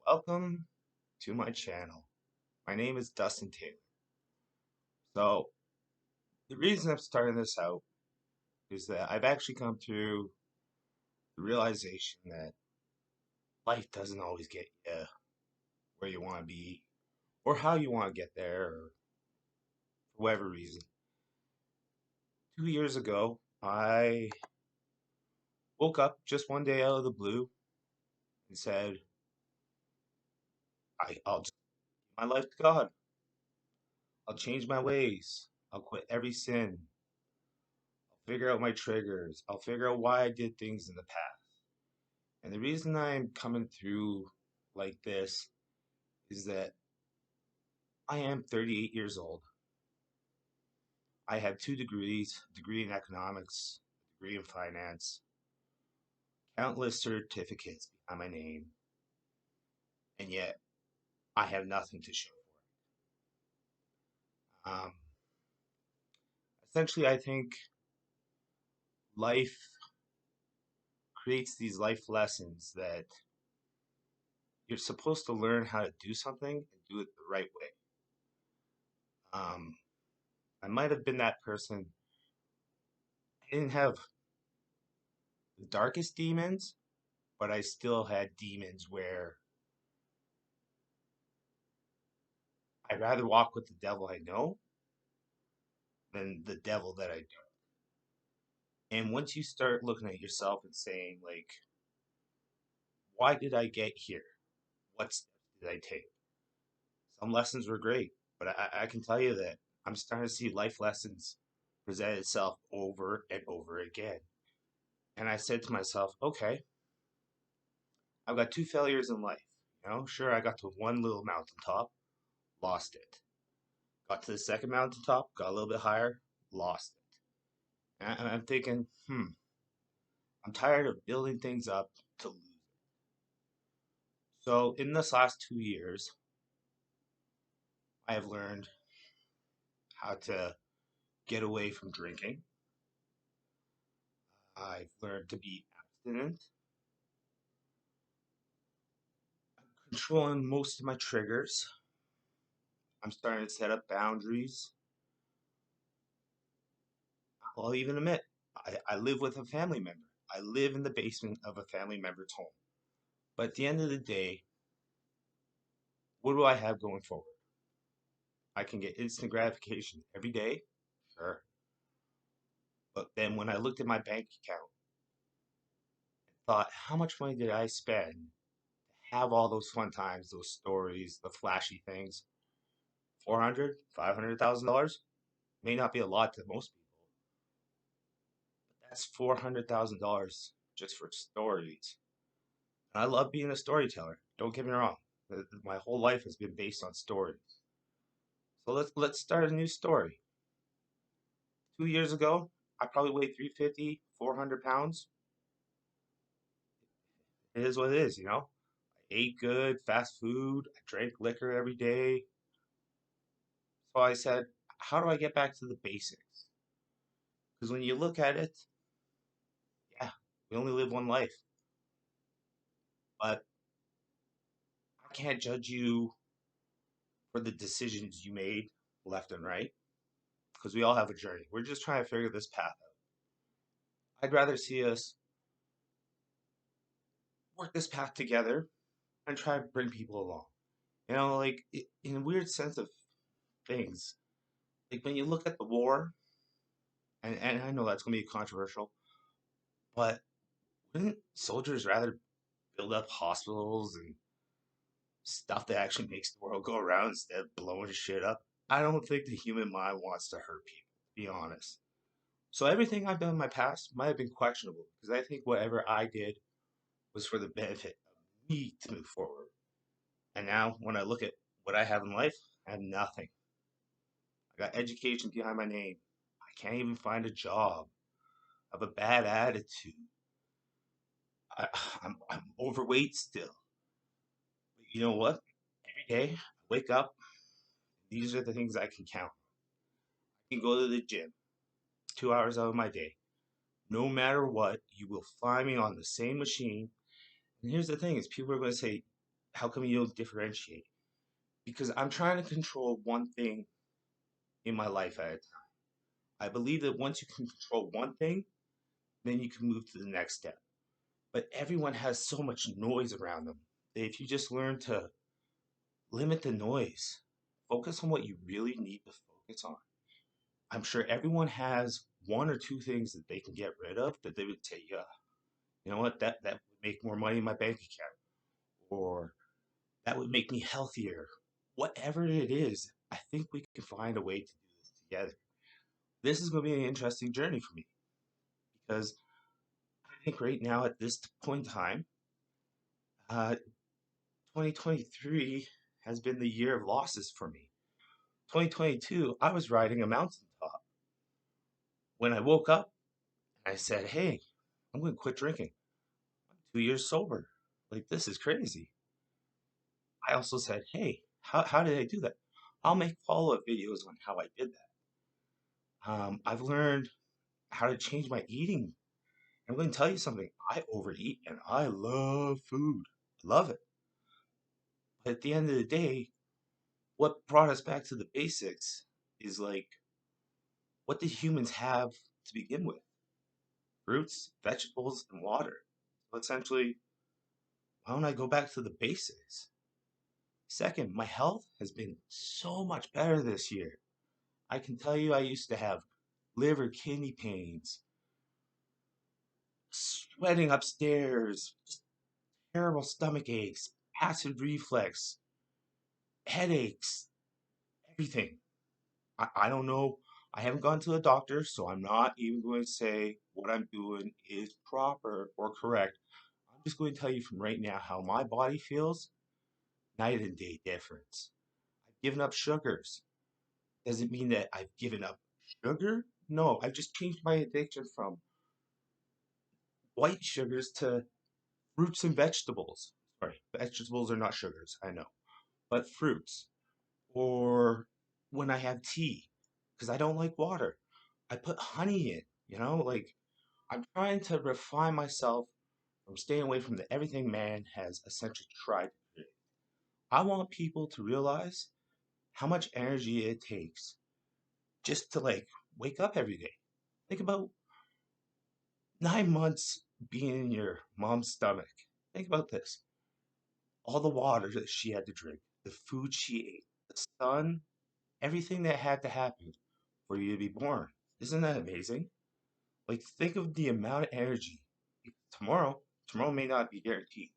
Welcome to my channel. My name is Dustin Taylor. So, the reason I'm starting this out is that I've actually come through the realization that life doesn't always get you where you want to be or how you want to get there or for whatever reason. 2 years ago, I woke up just one day out of the blue and said, I'll just give my life to God. I'll change my ways. I'll quit every sin. I'll figure out my triggers. I'll figure out why I did things in the past. And the reason I'm coming through like this is that I am 38 years old. I have two degrees, a degree in economics, a degree in finance, countless certificates behind my name, and yet I have nothing to show for it. Essentially, I think life creates these life lessons that you're supposed to learn how to do something and do it the right way. Um, I might have been that person. I didn't have the darkest demons, but I still had demons where I'd rather walk with the devil I know than the devil that I don't. And once you start looking at yourself and saying, like, why did I get here? What steps did I take? Some lessons were great, but I can tell you that I'm starting to see life lessons present itself over and over again. And I said to myself, okay, I've got two failures in life. Sure, I got to one little mountaintop, lost it. Got to the second mountaintop, got a little bit higher, lost it. And I'm thinking, I'm tired of building things up to lose. So in this last 2 years, I have learned how to get away from drinking. I've learned to be abstinent. I'm controlling most of my triggers. I'm starting to set up boundaries. I'll even admit, I live with a family member. I live in the basement of a family member's home. But at the end of the day, what do I have going forward? I can get instant gratification every day, sure. But then when I looked at my bank account, I thought, how much money did I spend to have all those fun times, those stories, the flashy things? 400, $500,000 may not be a lot to most people, but that's $400,000 just for stories. And I love being a storyteller. Don't get me wrong. My whole life has been based on stories. So let's start a new story. 2 years ago, I probably weighed 350, 400 pounds. It is what it is, I ate good, fast food, I drank liquor every day. So I said, how do I get back to the basics? Because when you look at it, yeah, we only live one life. But I can't judge you for the decisions you made left and right because we all have a journey. We're just trying to figure this path out. I'd rather see us work this path together and try to bring people along. Like in a weird sense of things, like when you look at the war, and I know that's going to be controversial, but wouldn't soldiers rather build up hospitals and stuff that actually makes the world go around instead of blowing shit up? I don't think the human mind wants to hurt people, to be honest. So everything I've done in my past might have been questionable because I think whatever I did was for the benefit of me to move forward. And now when I look at what I have in life, I have nothing. I got education behind my name. I can't even find a job. I have a bad attitude. I, I'm overweight still. But you know what? Every day I wake up, these are the things I can count. I can go to the gym 2 hours out of my day. No matter what, you will find me on the same machine. And here's the thing is people are going to say, How come you don't differentiate? Because I'm trying to control one thing in my life at a time. I believe that once you can control one thing, then you can move to the next step. But everyone has so much noise around them that if you just learn to limit the noise, focus on what you really need to focus on. I'm sure everyone has one or two things that they can get rid of that they would say, yeah, you know what, that would make more money in my bank account, or that would make me healthier. Whatever it is, I think we can find a way to do this together. This is going to be an interesting journey for me because I think right now at this point in time, uh, 2023 has been the year of losses for me. 2022, I was riding a mountaintop. When I woke up, I said, hey, I'm going to quit drinking. I'm 2 years sober. Like, this is crazy. I also said, hey, how did I do that? I'll make follow up videos on how I did that. I've learned how to change my eating. I'm going to tell you something. I overeat and I love food. Love it. But at the end of the day, what brought us back to the basics is like, what did humans have to begin with? Fruits, vegetables, and water. So essentially, why don't I go back to the basics? Second, my health has been so much better this year. I can tell you I used to have liver, kidney pains, sweating upstairs, just terrible stomach aches, acid reflux, headaches, everything. I don't know. I haven't gone to the doctor, so I'm not even going to say what I'm doing is proper or correct. I'm just going to tell you from right now how my body feels, night and day difference. I've given up sugars. Does it mean that I've given up sugar? No, I've just changed my addiction from white sugars to fruits and vegetables. Sorry, vegetables are not sugars, I know, but fruits. Or when I have tea, because I don't like water, I put honey in, like I'm trying to refine myself from staying away from the everything man has essentially tried to create. I want people to realize how much energy it takes just to like wake up every day. Think about 9 months being in your mom's stomach. Think about this. All the water that she had to drink, the food she ate, the sun, everything that had to happen for you to be born. Isn't that amazing? Like, think of the amount of energy. Tomorrow may not be guaranteed,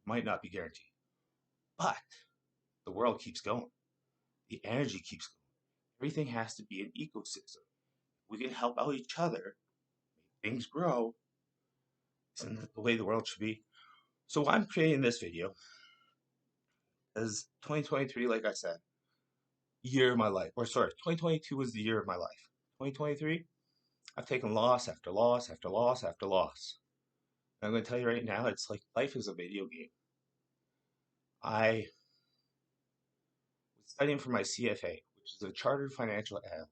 might not be guaranteed, but the world keeps going. The energy keeps going. Everything has to be an ecosystem. We can help out each other, make things grow. Isn't that the way the world should be? So I'm creating this video as 2023, like I said, year of my life. Or sorry, 2022 was the year of my life. 2023, I've taken loss after loss after loss after loss. And I'm going to tell you right now, it's like life is a video game. I was studying for my CFA, which is a Chartered Financial Analyst.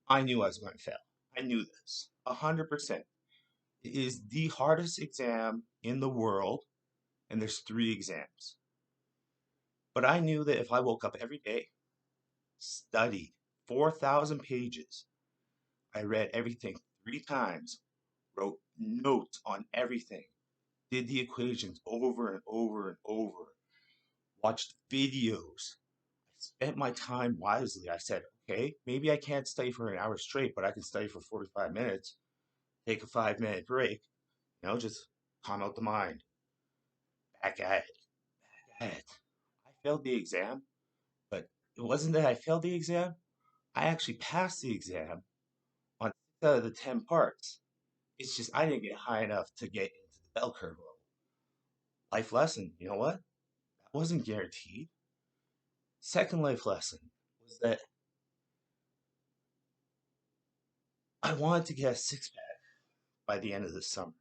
I knew I was going to fail. I knew this 100%. It is the hardest exam in the world, and there's 3 exams. But I knew that if I woke up every day, studied 4,000 pages, I read everything 3 times, wrote notes on everything, did the equations over and over and over, watched videos, spent my time wisely. I said, okay, maybe I can't study for an hour straight, but I can study for 45 minutes, take a 5 minute break, just calm out the mind. Back at it, back at it. I failed the exam, but it wasn't that I failed the exam. I actually passed the exam on 6 out of the 10 parts. It's just I didn't get high enough to get into the bell curve level. Life lesson, you know what? That wasn't guaranteed. Second life lesson was that I wanted to get a six pack by the end of the summer.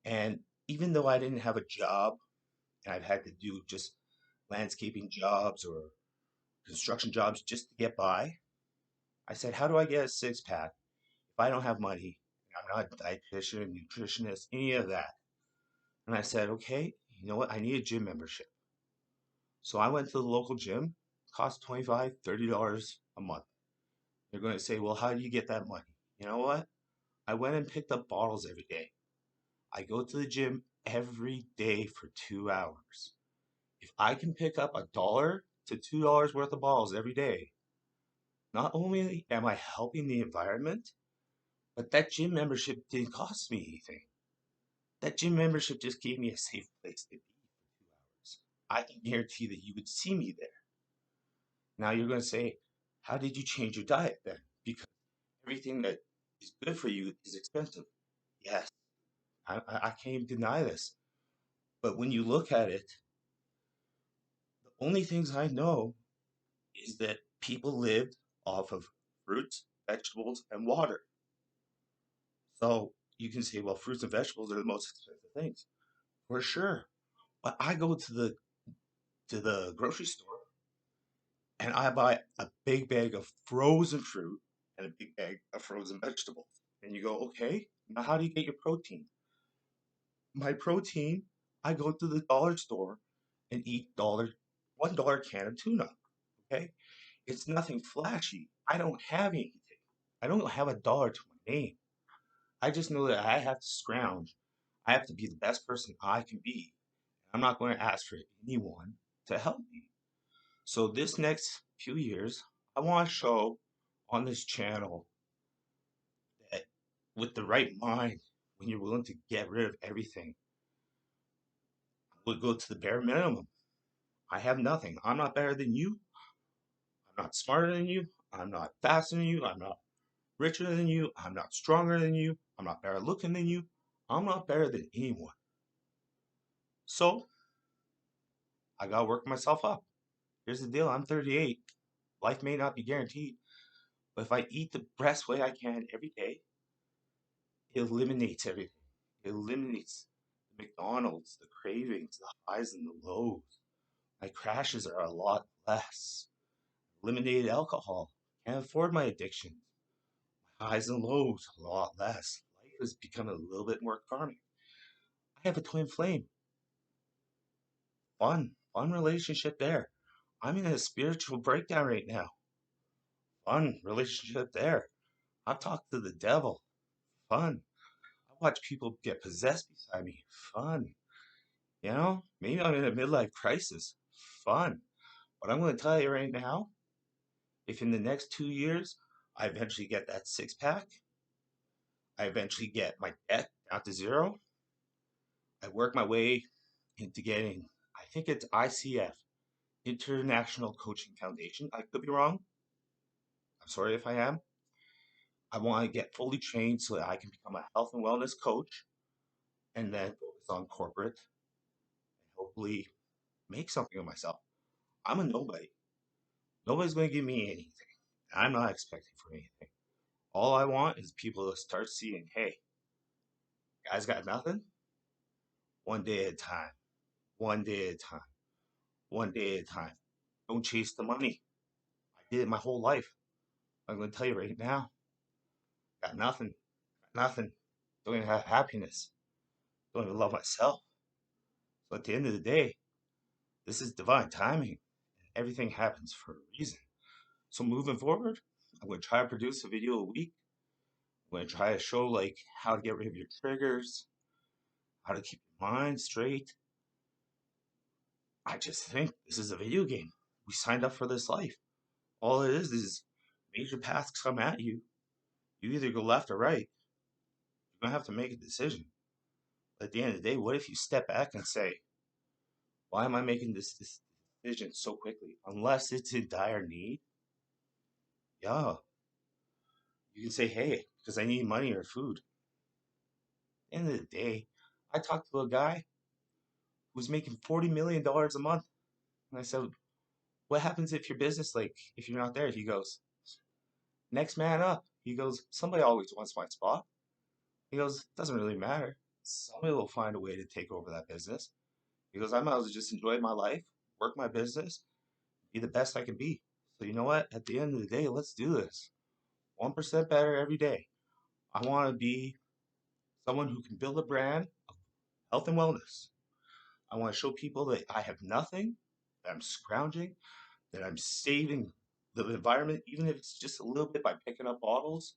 And even though I didn't have a job and I've had to do just landscaping jobs or construction jobs just to get by, I said, how do I get a six pack if I don't have money? I'm not a dietitian, nutritionist, any of that. And I said, okay, you know what? I need a gym membership. So I went to the local gym, cost $25, $30 a month. They're going to say, well, how do you get that money? You know what? I went and picked up bottles every day. I go to the gym every day for 2 hours. If I can pick up $1 to $2 worth of bottles every day, not only am I helping the environment, but that gym membership didn't cost me anything. That gym membership just gave me a safe place to be for 2 hours. I can guarantee that you would see me there. Now you're going to say, how did you change your diet then? Because everything that is good for you is expensive. Yes, I can't even deny this. But when you look at it, the only things I know is that people lived off of fruits, vegetables, and water. So you can say, well, fruits and vegetables are the most expensive things. For sure. But I go to the grocery store and I buy a big bag of frozen fruit and a big bag of frozen vegetables. And you go, okay, now how do you get your protein? My protein, I go to the dollar store and eat $1 can of tuna. Okay? It's nothing flashy. I don't have anything. I don't have $1 to my name. I just know that I have to scrounge. I have to be the best person I can be. I'm not going to ask for anyone to help me. So this next few years, I want to show on this channel that with the right mind, when you're willing to get rid of everything, we'll go to the bare minimum. I have nothing. I'm not better than you. I'm not smarter than you. I'm not faster than you. I'm not richer than you. I'm not stronger than you. I'm not better looking than you. I'm not better than anyone. So I gotta work myself up. Here's the deal. I'm 38. Life may not be guaranteed, but if I eat the best way I can every day, it eliminates everything. It eliminates the McDonald's, the cravings, the highs and the lows. My crashes are a lot less. Eliminated alcohol. Can't afford my addiction. My highs and lows a lot less. Life has become a little bit more calming. I have a twin flame. Fun relationship there. I'm in a spiritual breakdown right now. Fun relationship there. I've talked to the devil. Fun. I watch people get possessed beside me. Fun. You know, maybe I'm in a midlife crisis. Fun. But I'm going to tell you right now, if in the next 2 years I eventually get that six pack, I eventually get my debt down to zero, I work my way into getting, I think it's ICF, International Coaching Foundation. I could be wrong. I'm sorry if I am. I want to get fully trained so that I can become a health and wellness coach and then focus on corporate and hopefully make something of myself. I'm a nobody. Nobody's going to give me anything. I'm not expecting for anything. All I want is people to start seeing, hey, guys got nothing? One day at a time. One day at a time. One day at a time. Don't chase the money. I did it my whole life. I'm going to tell you right now, got nothing. Got nothing. Don't even have happiness. Don't even love myself. So at the end of the day, this is divine timing. Everything happens for a reason. So moving forward, I'm going to try to produce a video a week. I'm going to try to show like how to get rid of your triggers, how to keep your mind straight. I just think this is a video game. We signed up for this life. All it is major paths come at you. You either go left or right. You're gonna have to make a decision. But at the end of the day, what if you step back and say, why am I making this decision so quickly? Unless it's in dire need, yeah, you can say, hey, because I need money or food. At the end of the day, I talked to a guy who's making $40 million a month. And I said, what happens if your business, like, if you're not there? He goes, next man up. He goes, somebody always wants my spot. He goes, doesn't really matter. Somebody will find a way to take over that business. He goes, I might as well just enjoy my life, work my business, be the best I can be. So you know what? At the end of the day, let's do this. 1% better every day. I want to be someone who can build a brand of health and wellness. I want to show people that I have nothing, that I'm scrounging, that I'm saving the environment, even if it's just a little bit by picking up bottles,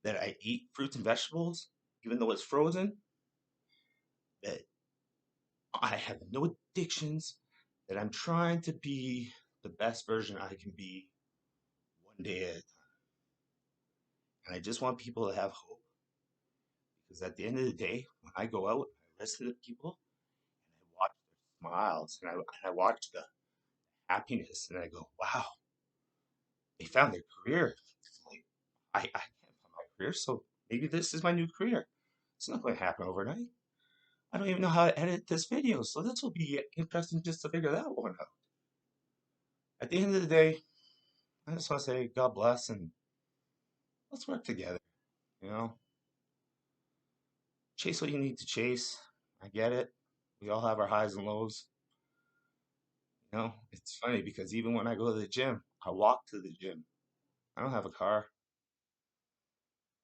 that I eat fruits and vegetables, even though it's frozen, that I have no addictions, that I'm trying to be the best version I can be one day at a time. And I just want people to have hope because at the end of the day, when I go out, I listen to people and I watch their smiles and I watch the happiness and I go, wow, they found their career. Like, I can't find my career, so maybe this is my new career. It's not going to happen overnight. I don't even know how to edit this video, so this will be interesting just to figure that one out. At the end of the day, I just want to say God bless and let's work together. You know, chase what you need to chase. I get it. We all have our highs and lows. You know, it's funny because even when I go to the gym, I walk to the gym. I don't have a car,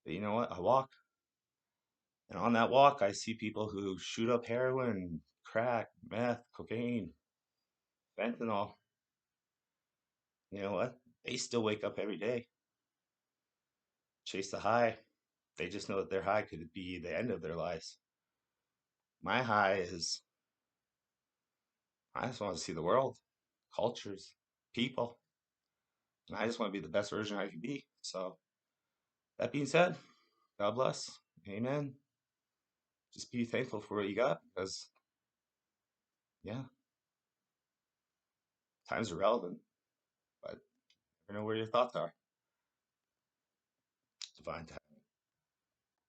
but you know what? I walk. And on that walk, I see people who shoot up heroin, crack, meth, cocaine, fentanyl. You know what? They still wake up every day, chase the high. They just know that their high could be the end of their lives. My high is I just want to see the world, cultures, people, and I just want to be the best version I can be. So, that being said, God bless. Amen. Just be thankful for what you got because, yeah, times are relevant, but I don't know where your thoughts are. Divine time.